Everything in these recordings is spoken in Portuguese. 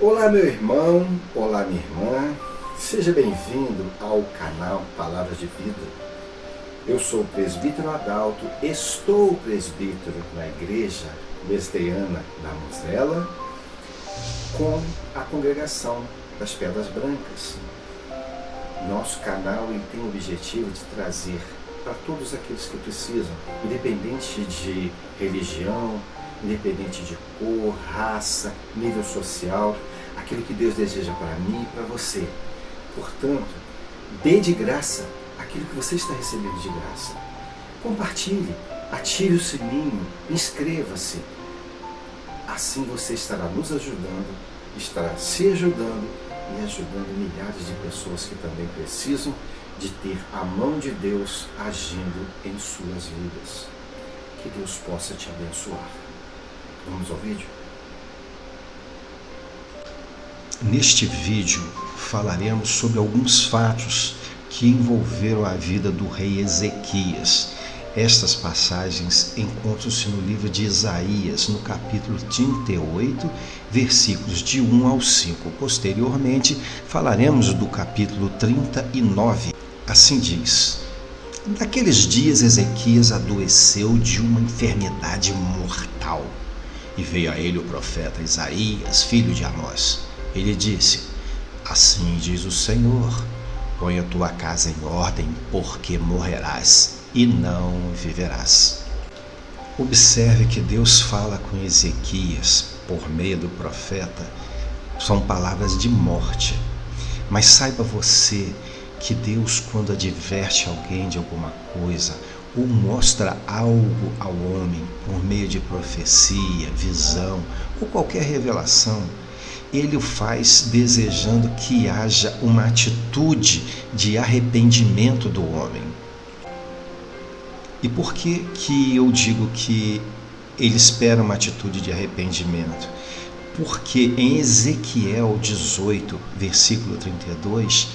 Olá, meu irmão, olá, minha irmã, seja bem-vindo ao canal Palavras de Vida. Eu sou o presbítero Adalto, estou presbítero na Igreja Wesleyana da Mosela, com a congregação das Pedras Brancas. Nosso canal tem o objetivo de trazer para todos aqueles que precisam, independente de religião, independente de cor, raça, nível social, aquilo que Deus deseja para mim e para você. Portanto, dê de graça aquilo que você está recebendo de graça. Compartilhe, ative o sininho, inscreva-se. Assim você estará nos ajudando, estará se ajudando e ajudando milhares de pessoas que também precisam de ter a mão de Deus agindo em suas vidas. Que Deus possa te abençoar. Vamos ao vídeo? Neste vídeo falaremos sobre alguns fatos que envolveram a vida do rei Ezequias. Estas passagens encontram-se no livro de Isaías, no capítulo 38, versículos de 1 ao 5. Posteriormente, falaremos do capítulo 39. Assim diz: Naqueles dias Ezequias adoeceu de uma enfermidade mortal. E veio a ele o profeta Isaías, filho de Amós. Ele disse: Assim diz o Senhor, põe a tua casa em ordem, porque morrerás e não viverás. Observe que Deus fala com Ezequias por meio do profeta, são palavras de morte. Mas saiba você que Deus, quando adverte alguém de alguma coisa, ou mostra algo ao homem por meio de profecia, visão ou qualquer revelação, ele o faz desejando que haja uma atitude de arrependimento do homem. E por que eu digo que ele espera uma atitude de arrependimento? Porque em Ezequiel 18, versículo 32,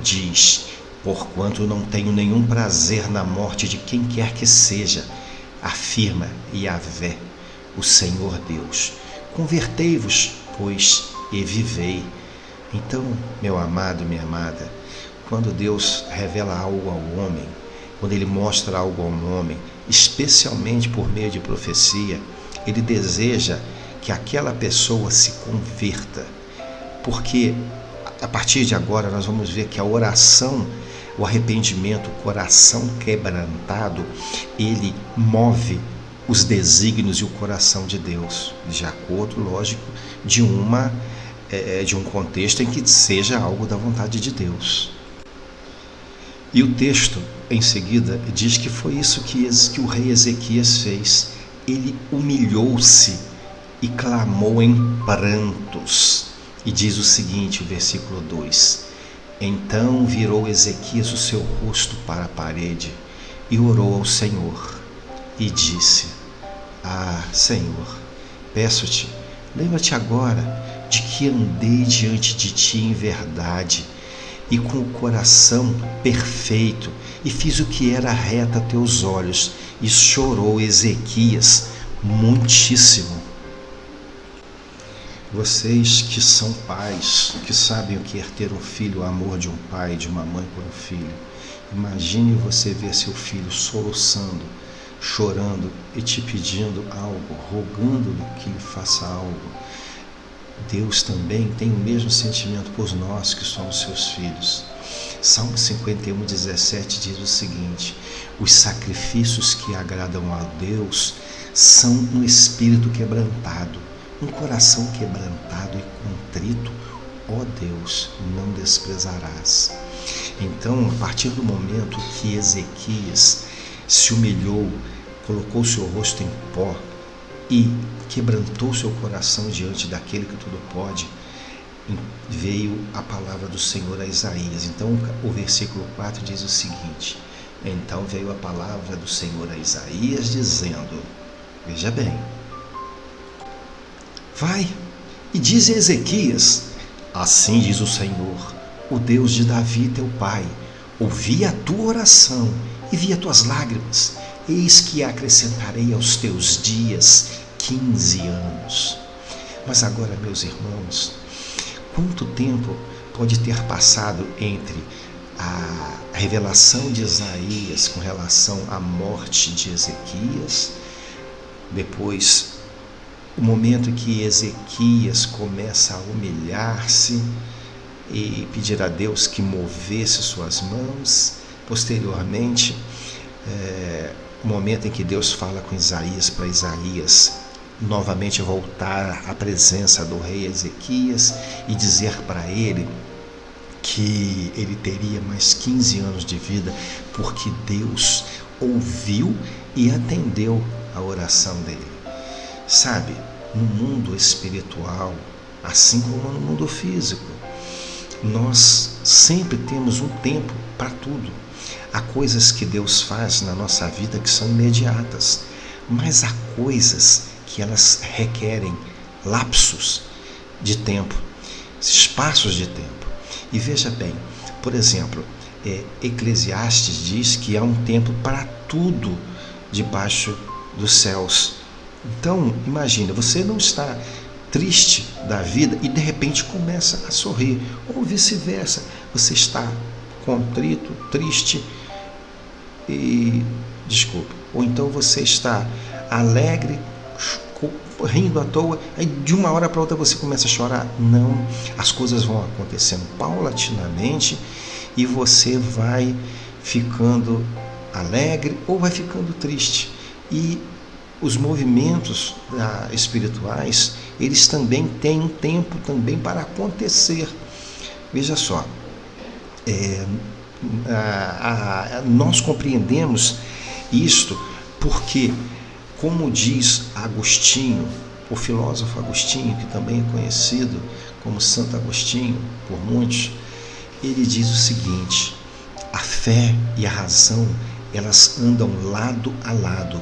diz: Porquanto não tenho nenhum prazer na morte de quem quer que seja, afirma Yahvé, o Senhor Deus. Convertei-vos, pois, e vivei. Então, meu amado, minha amada, quando Deus revela algo ao homem, quando Ele mostra algo ao homem, especialmente por meio de profecia, Ele deseja que aquela pessoa se converta. Porque a partir de agora nós vamos ver que a oração, o arrependimento, o coração quebrantado, ele move os desígnios e o coração de Deus, de acordo, lógico, de um contexto em que seja algo da vontade de Deus. E o texto, em seguida, diz que foi isso que o rei Ezequias fez. Ele humilhou-se e clamou em prantos. E diz o seguinte, o versículo 2: Então virou Ezequias o seu rosto para a parede e orou ao Senhor e disse: Ah, Senhor, peço-te, lembra-te agora de que andei diante de ti em verdade e com o coração perfeito e fiz o que era reto a teus olhos. E chorou Ezequias muitíssimo. Vocês que são pais, que sabem o que é ter um filho, o amor de um pai, de uma mãe por um filho, imagine você ver seu filho soluçando, chorando e te pedindo algo, rogando-lhe que lhe faça algo. Deus também tem o mesmo sentimento por nós que somos seus filhos. Salmo 51:17 diz o seguinte: Os sacrifícios que agradam a Deus são um espírito quebrantado, um coração quebrantado e contrito, ó Deus, não desprezarás. Então, a partir do momento que Ezequias se humilhou, colocou seu rosto em pó e quebrantou seu coração diante daquele que tudo pode, veio a palavra do Senhor a Isaías. Então o versículo 4 diz o seguinte: Então veio a palavra do Senhor a Isaías dizendo, veja bem, vai e diz a Ezequias: Assim diz o Senhor, o Deus de Davi teu pai, ouvi a tua oração e vi as tuas lágrimas, eis que acrescentarei aos teus dias 15 anos. Mas agora, meus irmãos, quanto tempo pode ter passado entre a revelação de Isaías com relação à morte de Ezequias, depois o momento em que Ezequias começa a humilhar-se e pedir a Deus que movesse suas mãos, posteriormente o momento em que Deus fala com Isaías para Isaías novamente voltar à presença do rei Ezequias e dizer para ele que ele teria mais 15 anos de vida, porque Deus ouviu e atendeu a oração dele. Sabe, no mundo espiritual, assim como no mundo físico, nós sempre temos um tempo para tudo. Há coisas que Deus faz na nossa vida que são imediatas, mas há coisas que elas requerem lapsos de tempo, espaços de tempo. E veja bem, por exemplo, Eclesiastes diz que há um tempo para tudo debaixo dos céus. Então, imagina, você não está triste da vida e de repente começa a sorrir, ou vice-versa, você está contrito, triste ou então você está alegre, rindo à toa, aí de uma hora para outra você começa a chorar. Não, as coisas vão acontecendo paulatinamente e você vai ficando alegre ou vai ficando triste. E os movimentos espirituais, eles também têm um tempo também para acontecer. Veja só, nós compreendemos isto porque, como diz Agostinho, o filósofo Agostinho, que também é conhecido como Santo Agostinho por muitos, ele diz o seguinte: a fé e a razão, elas andam lado a lado,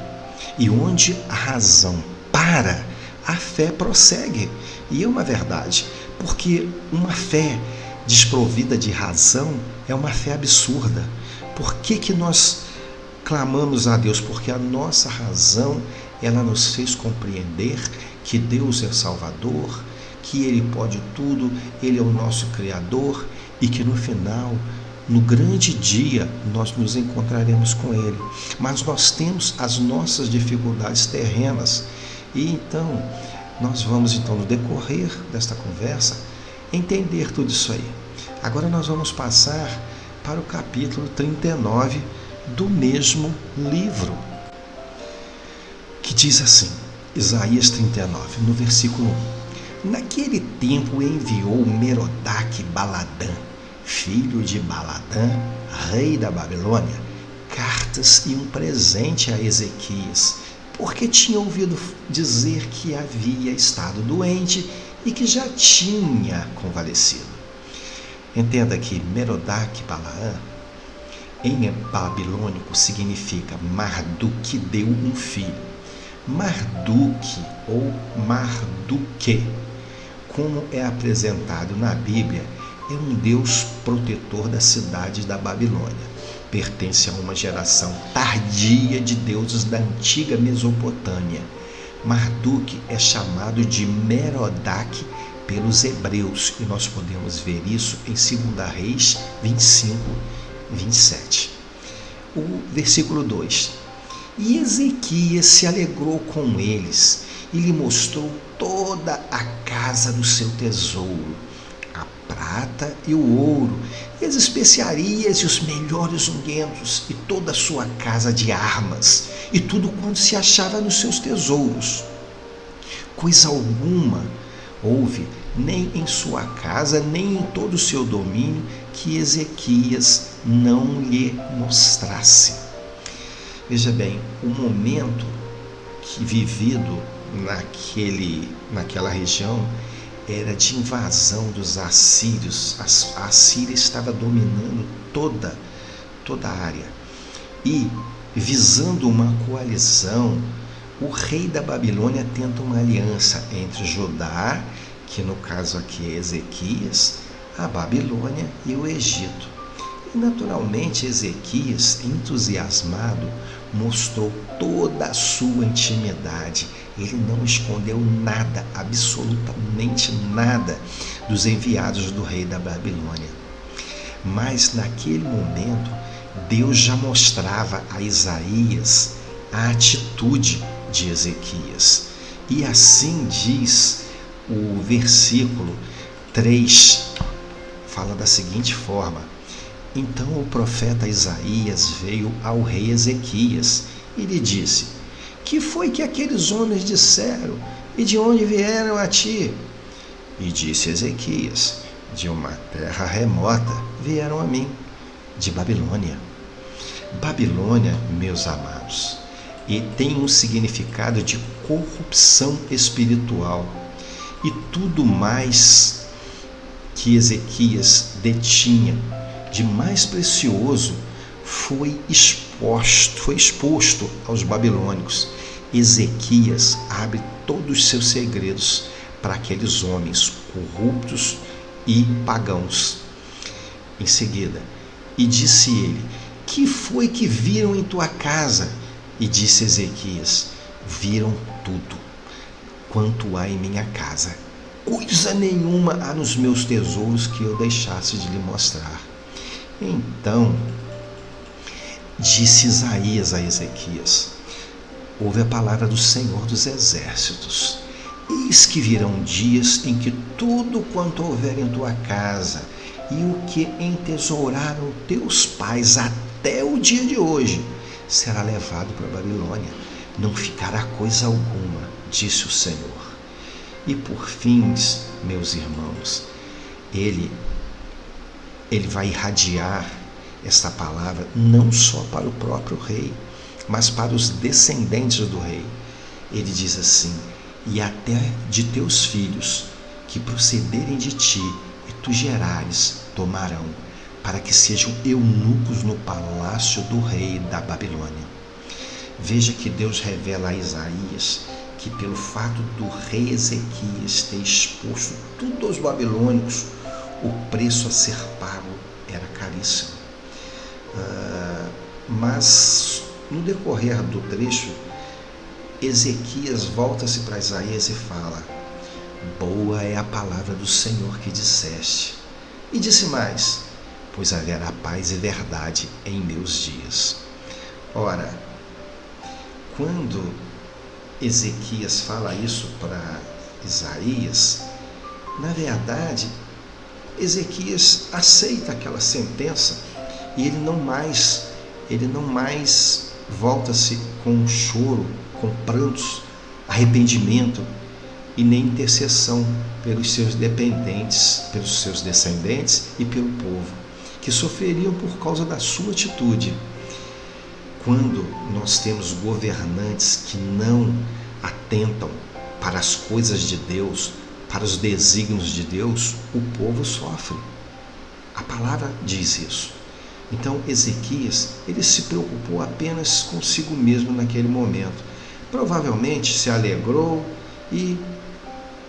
e onde a razão para, a fé prossegue. E é uma verdade, porque uma fé desprovida de razão é uma fé absurda. Por que nós clamamos a Deus? Porque a nossa razão, ela nos fez compreender que Deus é Salvador, que Ele pode tudo, Ele é o nosso Criador e que no final, no grande dia, nós nos encontraremos com Ele. Mas nós temos as nossas dificuldades terrenas e então nós vamos no decorrer desta conversa entender tudo isso aí. Agora nós vamos passar para o capítulo 39 do mesmo livro, que diz assim, Isaías 39, no versículo 1: Naquele tempo enviou Merodach-Baladã, filho de Baladã, rei da Babilônia, cartas e um presente a Ezequias, porque tinha ouvido dizer que havia estado doente e que já tinha convalescido. Entenda que Merodach-Baladã, em babilônico, significa Marduk deu um filho. Marduk ou Marduke, como é apresentado na Bíblia, é um deus protetor da cidade da Babilônia. Pertence a uma geração tardia de deuses da antiga Mesopotâmia. Marduk é chamado de Merodach pelos hebreus, e nós podemos ver isso em 2 Reis 25, 27. O versículo 2: E Ezequias se alegrou com eles e lhe mostrou toda a casa do seu tesouro, a prata e o ouro, e as especiarias e os melhores ungüentos, e toda a sua casa de armas, e tudo quanto se achava nos seus tesouros. Coisa alguma houve, nem em sua casa, nem em todo o seu domínio, que Ezequias não lhe mostrasse. Veja bem, o momento vivido naquela região era de invasão dos assírios. A Assíria estava dominando toda a área. E, visando uma coalizão, o rei da Babilônia tenta uma aliança entre Judá, que no caso aqui é Ezequias, a Babilônia e o Egito. E naturalmente Ezequias, entusiasmado, mostrou toda a sua intimidade Ele não escondeu nada, absolutamente nada, dos enviados do rei da Babilônia. Mas naquele momento, Deus já mostrava a Isaías a atitude de Ezequias. E assim diz o versículo 3, fala da seguinte forma: então o profeta Isaías veio ao rei Ezequias e lhe disse: que foi que aqueles homens disseram e de onde vieram a ti? E disse Ezequias: de uma terra remota vieram a mim, de Babilônia. Babilônia, meus amados, e tem um significado de corrupção espiritual, e tudo mais que Ezequias detinha de mais precioso foi exposto aos babilônicos. Ezequias abre todos os seus segredos para aqueles homens corruptos e pagãos. Em seguida, e disse ele: que foi que viram em tua casa? E disse Ezequias: viram tudo quanto há em minha casa, coisa nenhuma há nos meus tesouros que eu deixasse de lhe mostrar. Então disse Isaías a Ezequias: ouve a palavra do Senhor dos Exércitos. Eis que virão dias em que tudo quanto houver em tua casa e o que entesouraram teus pais até o dia de hoje será levado para a Babilônia, não ficará coisa alguma, disse o Senhor. E por fim, meus irmãos, ele vai irradiar esta palavra não só para o próprio rei, mas para os descendentes do rei. Ele diz assim: e até de teus filhos que procederem de ti e tu gerares tomarão, para que sejam eunucos no palácio do rei da Babilônia. Veja que Deus revela a Isaías que pelo fato do rei Ezequias ter exposto tudo aos babilônicos, o preço a ser pago era caríssimo. Mas no decorrer do trecho, Ezequias volta-se para Isaías e fala: boa é a palavra do Senhor que disseste. E disse mais: pois haverá paz e verdade em meus dias. Ora, quando Ezequias fala isso para Isaías, na verdade, Ezequias aceita aquela sentença e ele não mais volta-se com choro, com prantos, arrependimento e nem intercessão pelos seus dependentes, pelos seus descendentes e pelo povo, que sofreriam por causa da sua atitude. Quando nós temos governantes que não atentam para as coisas de Deus, para os desígnios de Deus, o povo sofre. A palavra diz isso. Então Ezequias, ele se preocupou apenas consigo mesmo naquele momento. Provavelmente se alegrou e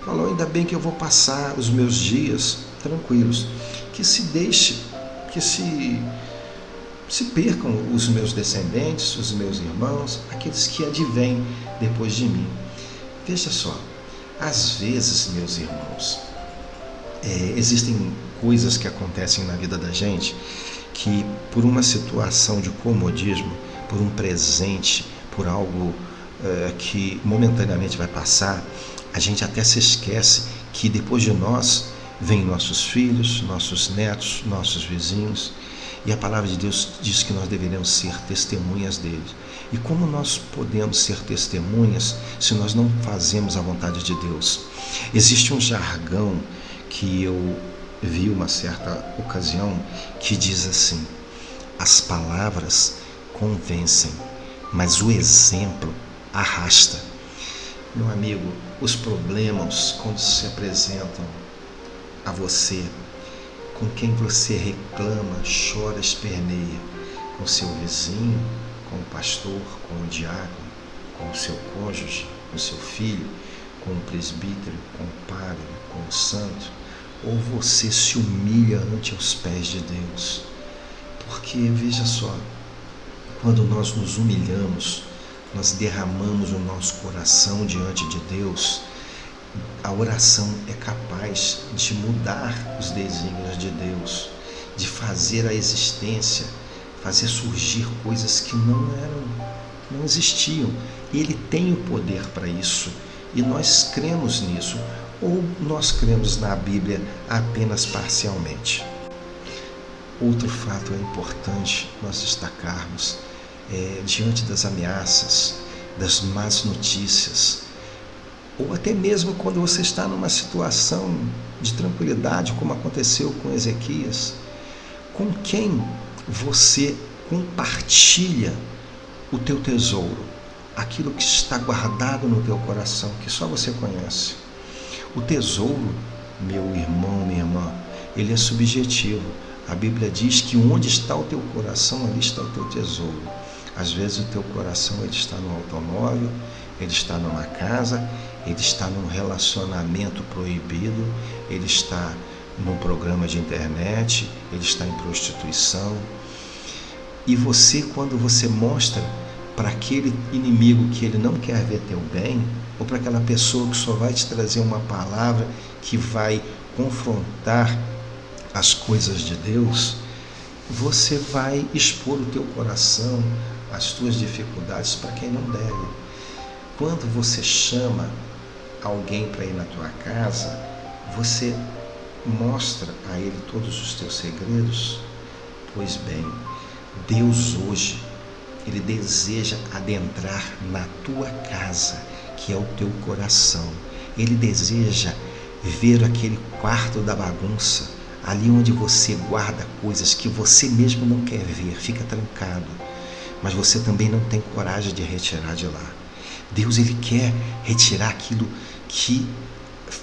falou: ainda bem que eu vou passar os meus dias tranquilos, que se percam os meus descendentes, os meus irmãos, aqueles que advêm depois de mim. Veja só, às vezes, meus irmãos, existem coisas que acontecem na vida da gente que, por uma situação de comodismo, por um presente, por algo que momentaneamente vai passar, a gente até se esquece que depois de nós vêm nossos filhos, nossos netos, nossos vizinhos. E a palavra de Deus diz que nós deveremos ser testemunhas dele. E como nós podemos ser testemunhas se nós não fazemos a vontade de Deus? Existe um jargão que eu vi uma certa ocasião que diz assim: as palavras convencem, mas o exemplo arrasta. Meu amigo, os problemas, quando se apresentam a você, com quem você reclama, chora, esperneia, com seu vizinho, com o pastor, com o diácono, com o seu cônjuge, com o seu filho, com o presbítero, com o padre, com o santo, ou você se humilha ante os pés de Deus? Porque, veja só, quando nós nos humilhamos, nós derramamos o nosso coração diante de Deus, a oração é capaz de mudar os desígnios de Deus, de fazer a existência, fazer surgir coisas que não existiam. Ele tem o poder para isso e nós cremos nisso, ou nós cremos na Bíblia apenas parcialmente. Outro fato importante nós destacarmos diante das ameaças, das más notícias, ou até mesmo quando você está numa situação de tranquilidade, como aconteceu com Ezequias, com quem você compartilha o teu tesouro, aquilo que está guardado no teu coração, que só você conhece. O tesouro, meu irmão, minha irmã, ele é subjetivo. A Bíblia diz que onde está o teu coração, ali está o teu tesouro. Às vezes o teu coração ele está no automóvel, ele está numa casa, ele está num relacionamento proibido, ele está num programa de internet, ele está em prostituição. E você, quando você mostra para aquele inimigo que ele não quer ver teu bem, ou para aquela pessoa que só vai te trazer uma palavra que vai confrontar as coisas de Deus, você vai expor o teu coração, as tuas dificuldades para quem não deve. Quando você chama alguém para ir na tua casa, você mostra a ele todos os teus segredos? Pois bem, Deus hoje, ele deseja adentrar na tua casa, que é o teu coração. Ele deseja ver aquele quarto da bagunça, ali onde você guarda coisas que você mesmo não quer ver, fica trancado, mas você também não tem coragem de retirar de lá. Deus, ele quer retirar aquilo que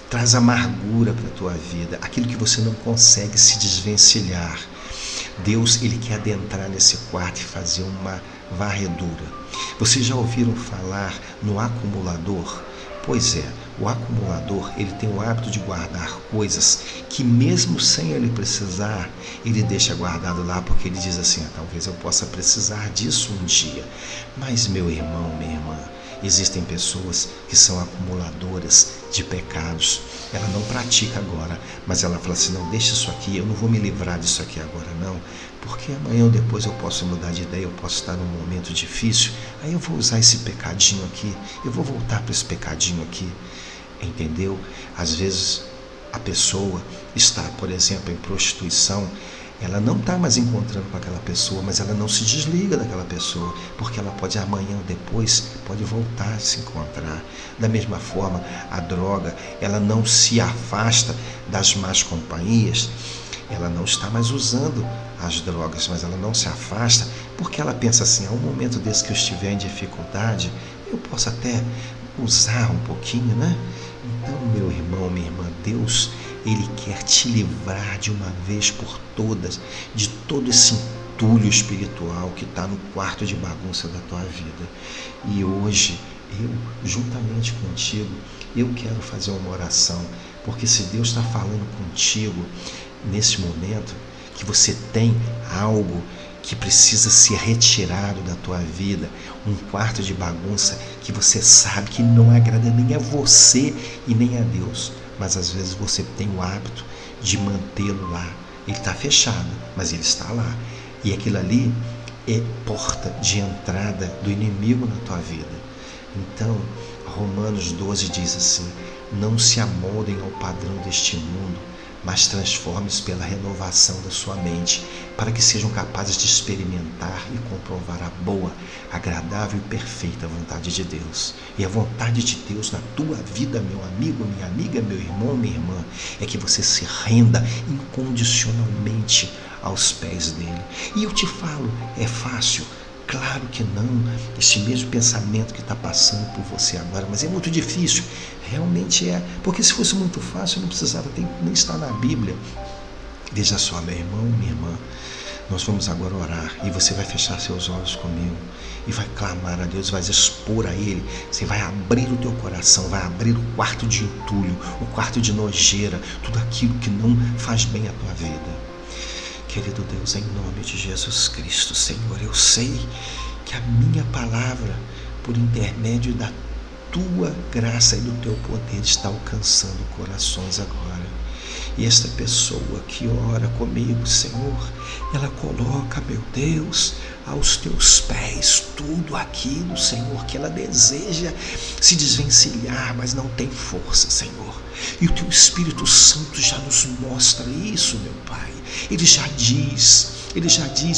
traz amargura para a tua vida, aquilo que você não consegue se desvencilhar. Deus, ele quer adentrar nesse quarto e fazer uma varredura. Vocês já ouviram falar no acumulador? Pois é, o acumulador, ele tem o hábito de guardar coisas que mesmo sem ele precisar, ele deixa guardado lá, porque ele diz assim, talvez eu possa precisar disso um dia. Mas, meu irmão, minha irmã, existem pessoas que são acumuladoras de pecados. Ela não pratica agora, mas ela fala assim, não, deixa isso aqui, eu não vou me livrar disso aqui agora não, porque amanhã ou depois eu posso mudar de ideia, eu posso estar num momento difícil, aí eu vou usar esse pecadinho aqui, eu vou voltar para esse pecadinho aqui, entendeu? Às vezes a pessoa está, por exemplo, em prostituição, ela não está mais encontrando com aquela pessoa, mas ela não se desliga daquela pessoa, porque ela pode amanhã ou depois, pode voltar a se encontrar. Da mesma forma, a droga, ela não se afasta das más companhias, ela não está mais usando as drogas, mas ela não se afasta, porque ela pensa assim, um momento desse que eu estiver em dificuldade, eu posso até usar um pouquinho, né? Então, meu irmão, minha irmã, Deus, ele quer te livrar de uma vez por todas de todo esse entulho espiritual que está no quarto de bagunça da tua vida. E hoje, eu, juntamente contigo, eu quero fazer uma oração, porque se Deus está falando contigo nesse momento, que você tem algo que precisa ser retirado da tua vida, um quarto de bagunça que você sabe que não agrada nem a você e nem a Deus, mas às vezes você tem o hábito de mantê-lo lá. Ele está fechado, mas ele está lá. E aquilo ali é porta de entrada do inimigo na tua vida. Então, Romanos 12 diz assim, não se amoldem ao padrão deste mundo, mas transforme-os pela renovação da sua mente, para que sejam capazes de experimentar e comprovar a boa, agradável e perfeita vontade de Deus. E a vontade de Deus na tua vida, meu amigo, minha amiga, meu irmão, minha irmã, é que você se renda incondicionalmente aos pés dele. E eu te falo, é fácil? Claro que não, esse mesmo pensamento que está passando por você agora, mas é muito difícil, realmente é, porque se fosse muito fácil, eu não precisava nem estar na Bíblia. Veja só, meu irmão, minha irmã, nós vamos agora orar, e você vai fechar seus olhos comigo, e vai clamar a Deus, vai expor a Ele, você vai abrir o teu coração, vai abrir o quarto de entulho, o quarto de nojeira, tudo aquilo que não faz bem à tua vida. Querido Deus, em nome de Jesus Cristo, Senhor, eu sei que a minha palavra por intermédio da tua graça e do teu poder, está alcançando corações agora. E esta pessoa que ora comigo, Senhor, ela coloca, meu Deus, aos teus pés tudo aquilo, Senhor, que ela deseja se desvencilhar, mas não tem força, Senhor. E o teu Espírito Santo já nos mostra isso, meu Pai. Ele já diz,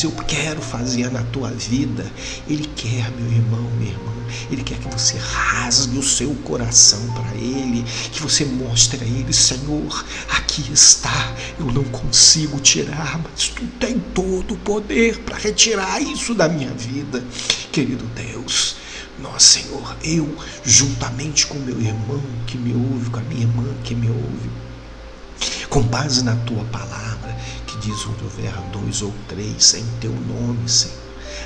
eu quero fazer na tua vida. Ele quer, meu irmão, minha irmã, ele quer que você rasgue o seu coração para ele, que você mostre a ele, Senhor, aqui está, eu não consigo tirar, mas tu tem todo o poder para retirar isso da minha vida. Querido Deus, nós, Senhor, eu juntamente com meu irmão que me ouve, com a minha irmã que me ouve, com base na tua palavra, que diz onde houver 2 ou 3 em teu nome, Senhor,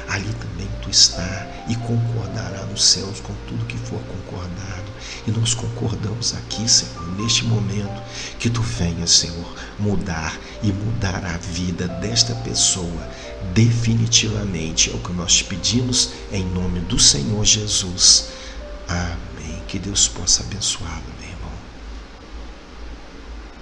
ali também tu está, e concordará nos céus com tudo que for concordado. E nós concordamos aqui, Senhor, neste momento, que tu venhas, Senhor, mudar a vida desta pessoa definitivamente. É o que nós pedimos em nome do Senhor Jesus. Amém. Que Deus possa abençá-lo. Amém.